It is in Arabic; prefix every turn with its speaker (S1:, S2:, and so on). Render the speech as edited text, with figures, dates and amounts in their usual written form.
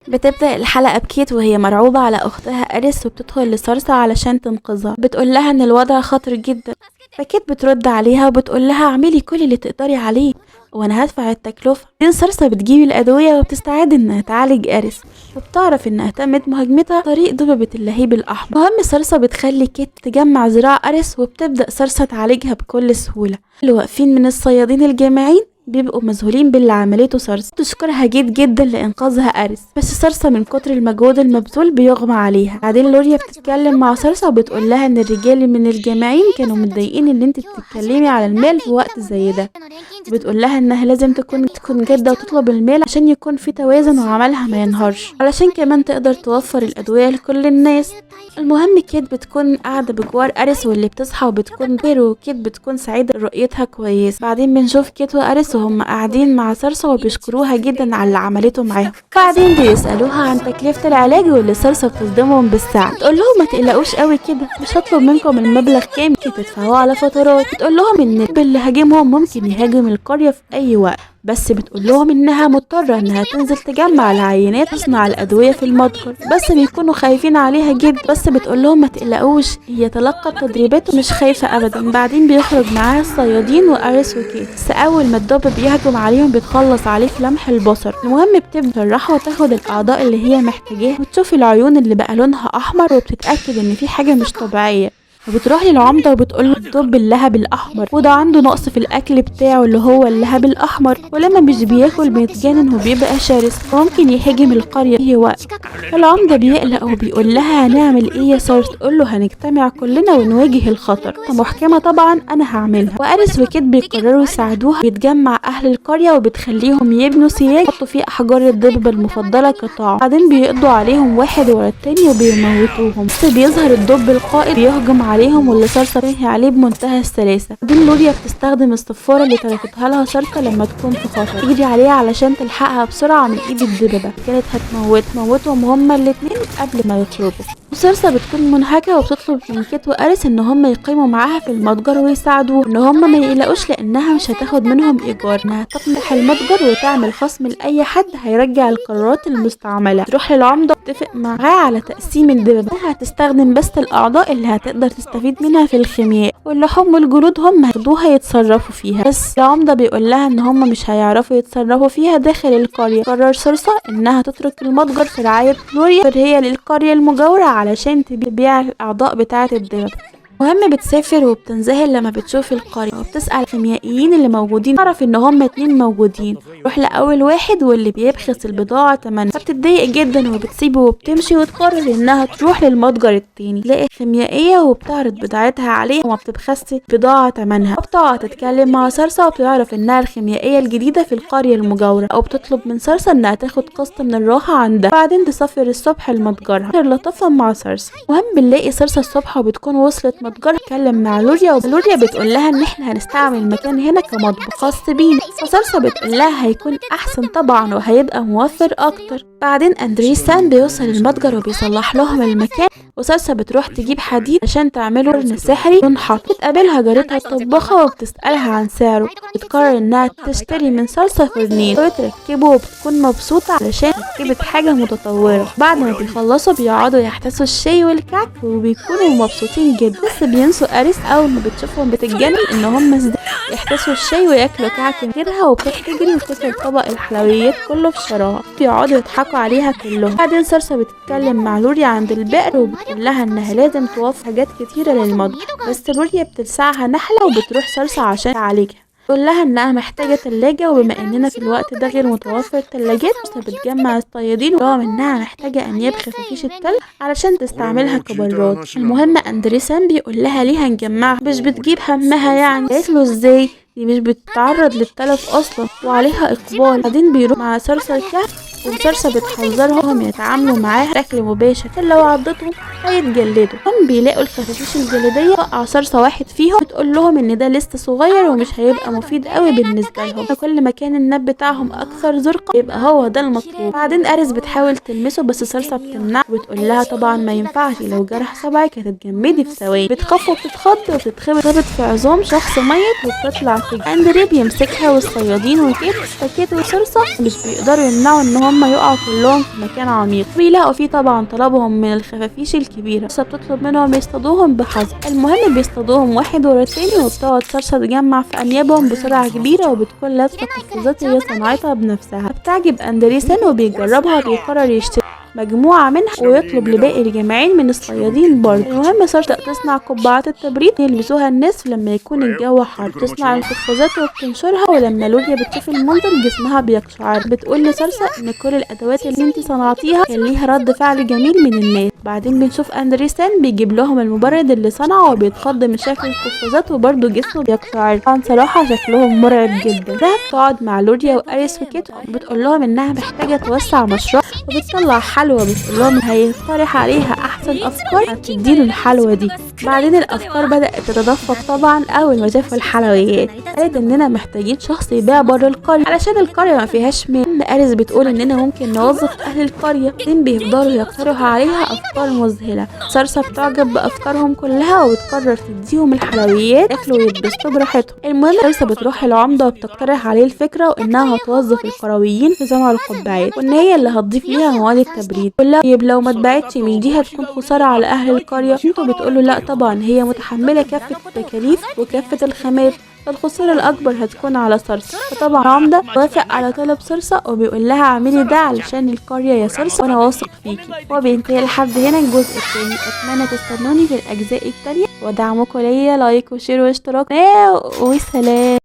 S1: بتبدأ الحلقة بكيت وهي مرعوبة على أختها أريس وبتدخل لسارسا علشان تنقذها. بتقول لها إن الوضع خطر جدا، فكيت بترد عليها وبتقول لها اعملي كل اللي تقدري عليه وانا هدفع التكلفة. بعدين سارسا بتجيب الأدوية وبتستعد انها تعالج أريس، وبتعرف انها تمت مهاجمتها طريق ضبابة اللهيب الأحمر. المهم سارسا بتخلي كيت تجمع ذراع أريس وبتبدأ سارسا تعالجها بكل سهولة. اللي واقفين من الصيادين الجامعين بيبقوا مذهولين باللي عملته سارسا، تشكرها جدا لإنقاذها أريس، بس سارسا من كتر المجهود المبذول بيغمى عليها. بعدين لوريا بتتكلم مع سارسا وبتقول لها ان الرجال من الجامعين كانوا متضايقين ان انت تتكلمي على المال في وقت زي ده. بتقول لها انها لازم تكون جادة وتطلب المال عشان يكون في توازن وعملها ما ينهارش، علشان كمان تقدر توفر الأدوية لكل الناس. المهم كيت بتكون قاعدة بجوار أريس واللي بتصحى وبتكون بير، وكيت بتكون سعيدة رؤيتها كويس. بعدين بنشوف كيت وأريس وهم قاعدين مع سارسا وبيشكروها جدا على اللي عملته معاهم. بعدين بيسألوها عن تكلفة العلاج واللي سارسا بتصدمهم بالسعر. تقول لهم ما تقلقوش قوي كده، مش هطلب منكم المبلغ كام تدفعوه على فترات. بتقول لهم ان اللي هاجمهم ممكن يهاجم القرية في اي وقت، بس بتقول لهم انها مضطرة انها تنزل تجمع العينات تصنع الادوية في المتجر، بس بيكونوا خايفين عليها جدا. بس بتقول لهم ما تقلقوش، هي تلقت تدريبات ومش خايفة ابدا. بعدين بيخرج معاها الصيادين واريس وكيت، بس اول ما الدب بيهجم عليهم بتخلص عليه في لمح البصر. المهم بتبدا تفرحها وتاخد الاعضاء اللي هي محتاجاها، وتشوف العيون اللي بقى لونها احمر وبتتاكد ان في حاجة مش طبيعية. وبتروح للعمدة وبتقول له الدب اللهب الأحمر، وده عنده نقص في الأكل بتاعه اللي هو اللهب الأحمر، ولما مش بياكل بيتجنن وبيبقى شرس وممكن يهاجم القرية في وقت. العمدة بيقلق وبيقول لها هنعمل ايه يا سارس؟ تقول له هنجتمع كلنا ونواجه الخطر، محكمة طبعا أنا هعملها. وأريس وكيت بيقرروا يساعدوها. بيتجمع أهل القرية وبتخليهم يبنوا سياج يحطوا فيه أحجار الضبابة المفضلة كطعام. بعدين بيقضوا عليهم واحد ورا التاني وبيموتوهم، بس بيظهر الدب القائد بيهجم عليهم واللي سارسا تنهي عليه بمنتهى السلاسة. بعدين لوريا بتستخدم الصفارة اللي تركتها لها سارسا لما تكون في خطر، تجري عليها علشان تلحقها بسرعة من ايد الدببة. كانت هتموتهم هما الاتنين قبل ما يخرجوا. وسارسا بتكون منهكة وبتطلب من كيت وأريس ان هم يقيموا معاها في المتجر ويساعدوه، ان هم ما يقلقوش لانها مش هتاخد منهم ايجار، انها تقترح المتجر وتعمل خصم لاي حد هيرجع القرارات المستعملة. تروح للعمدة وتتفق معاه على تقسيم الدببة، هتستخدم بس الاعضاء اللي هتقدر تستفيد منها في الخيمياء، واللحوم والجلود هم هياخدوها يتصرفوا فيها. بس العمدة بيقول لها ان هم مش هيعرفوا يتصرفوا فيها داخل القرية. قرر سارسا انها تترك المتجر في رعاية لوريا هي للقرية المجاورة علشان تبيع الأعضاء بتاعة الدببة. مهم بتسافر وبتنزهر لما بتشوف القرية وبتسأل الخيميائيين اللي موجودين، تعرف ان هم 2 موجودين. روح لأول واحد واللي بيبخس البضاعة تمنها، فبتتضايق جدا وبتسيبه وبتمشي وتقرر انها تروح للمتجر التاني. تلاقي خيميائية وبتعرض بضاعتها عليها وما بتبخسش بضاعة تمنها، وبتقعد تتكلم مع سارسا وبتعرف انها الخيميائية الجديدة في القرية المجاورة، او بتطلب من سارسا انها تاخد قسط من الراحة عندها. بعدين تسافر الصبح لمتجرها لطفها مع سارسا. مهم بنلاقي سارسا الصبح وبتكون وصلت متجر. تكلم مع لوريا ولوريا بتقول لها ان احنا هنستعمل المكان هنا كمطبخ خاص بينا، فسارسا بتقول لها هيكون احسن طبعا وهيبقى موفر اكتر. بعدين اندريسان بيوصل المتجر وبيصلح لهم المكان، وسارسا بتروح تجيب حديد عشان تعمله فرن سحري ينحط. بتقابلها جارتها الطباخة وبتسألها عن سعره. بتقرر انها تشتري من سارسا فرنين وتركبه، وبتكون مبسوطة علشان ركبت حاجة متطورة. بعد ما بيخلصوا بيقعدوا يحتسوا الشاي والكعك وبيكونوا مبسوطين جدا، بس بينسوا أريس أول ما بتشوفهم بتتجنن ان هم يحتسوا الشاي وياكلوا كعك غيرها، وبتجري وتكسر طبق الحلويات كله في شراها. بيقعدوا يضحكوا عليها كلهم. بعدين سارسا بتتكلم مع لوريا عند البئر وبتقول لها انها لازم توفر حاجات كتيرة للمطبخ، بس لوريا بتلسعها نحلة وبتروح سارسا عشان تعالجها. تقول لها انها محتاجة تلاجة، وبما اننا في الوقت ده غير متوفر تلاجات، فبتجمع الصيادين ورغم انها محتاجة انياب خفافيش التلج علشان تستعملها كبراد. المهم اندريسان بيقول لها ليه هنجمعها، مش بتجيب همها يعني. قالت له ازاي، دي مش بتتعرض للتلف اصلا وعليها اقبال. بعدين بيروح مع سارسا الكهف، وسارسا بتحذرهم يتعاملوا معاها بشكل مباشر، لو عضتهم هيتجلدوا. هم بيلاقوا الخفافيش الجليديه، وقع سارسا واحد فيهم بتقول لهم ان ده لسه صغير ومش هيبقى مفيد قوي بالنسبه لهم، فكل ما كان النب بتاعهم اكثر زرقه يبقى هو ده المطلوب. بعدين اريس بتحاول تلمسه بس سارسا بتمنع، وبتقول لها طبعا ما ينفعش، لو جرح صبعك هتتجمدي في ثواني. بتخاف وبتتخض وبتتخبط في عظام شخص ميت وبتطلع تجري. اندري بيمسكها والصيادين وكيت، فكيت وسارسا مش بيقدروا يمنعوا ان هم يقعوا كلهم في مكان عميق، بيلاقوا فيه طبعا طلبهم من الخفافيش الكبيرة. صرصة بتطلب منهم يصطادوهم بحذر. المهم بيصطادوهم واحد ورا التاني، وبتقعد صرصة تجمع في انيابهم بسرعة كبيرة، وبتكون لابسة قفازات هي صنعتها بنفسها. بتعجب اندريسن وبيجربها، وبيقرر يشتري مجموعة منها ويطلب لباقي الجماعين من الصيادين برضه. المهم صرصة تصنع قبعات التبريد يلبسوها الناس لما يكون الجو حر. تصنع القفازات وبتنشرها، ولما لوريا بتشوف المنظر جسمها بيقشعر. بتقول لصرصة ان كل الادوات اللي انت صنعتيها كان ليها رد فعل جميل من الناس. بعدين بنشوف اندريسن بيجيب لهم المبرد اللي صنعه، وبيتخض من شكل القفازات وبرضه جسمه بيقشعر. طبعا صراحة شكلهم مرعب جدا. دهب تقعد مع لوريا واريس وكيت، بتقول لهم انها محتاجة توسع مشروع، وبتطلع حلوى بتقول لهم هيقترح عليها احسن افكار هتديله الحلوى دي. بعدين الافكار بدات تتدفق طبعا اول ما شافوا الحلويات. قالت اننا محتاجين شخص يبيع بره القريه علشان القريه ما فيهاش مال. اريس بتقول اننا ممكن نوظف اهل القريه. بعدين بيفضلوا يقترحوا عليها افكار مذهله. صرصه بتعجب بافكارهم كلها، وبتقرر تديهم الحلويات ياكلوا ويتبسطوا براحتهم. المهم صرصه بتروح العمده وبتقترح عليه الفكره، وانها هتوظف القرويين في صنع القبعات، وان هي اللي هتضيف ليها مواد التبريد. طيب لو ما اتباعتش من دي هتكون خساره على اهل القريه. انتوا بتقولوا لا طبعا، هي متحمله كافه التكاليف وكافه الخامات، فالخساره الاكبر هتكون على صرصه. فطبعا عمده وافق على طلب صرصه، وبيقول لها اعملي ده علشان القريه يا صرصه، وانا واثق فيكي. وبينتهي لحد هنا الجزء الثاني. اتمنى تستنوني في الاجزاء التانية، ودعمكم ليا لايك وشير واشتراك، وسلام.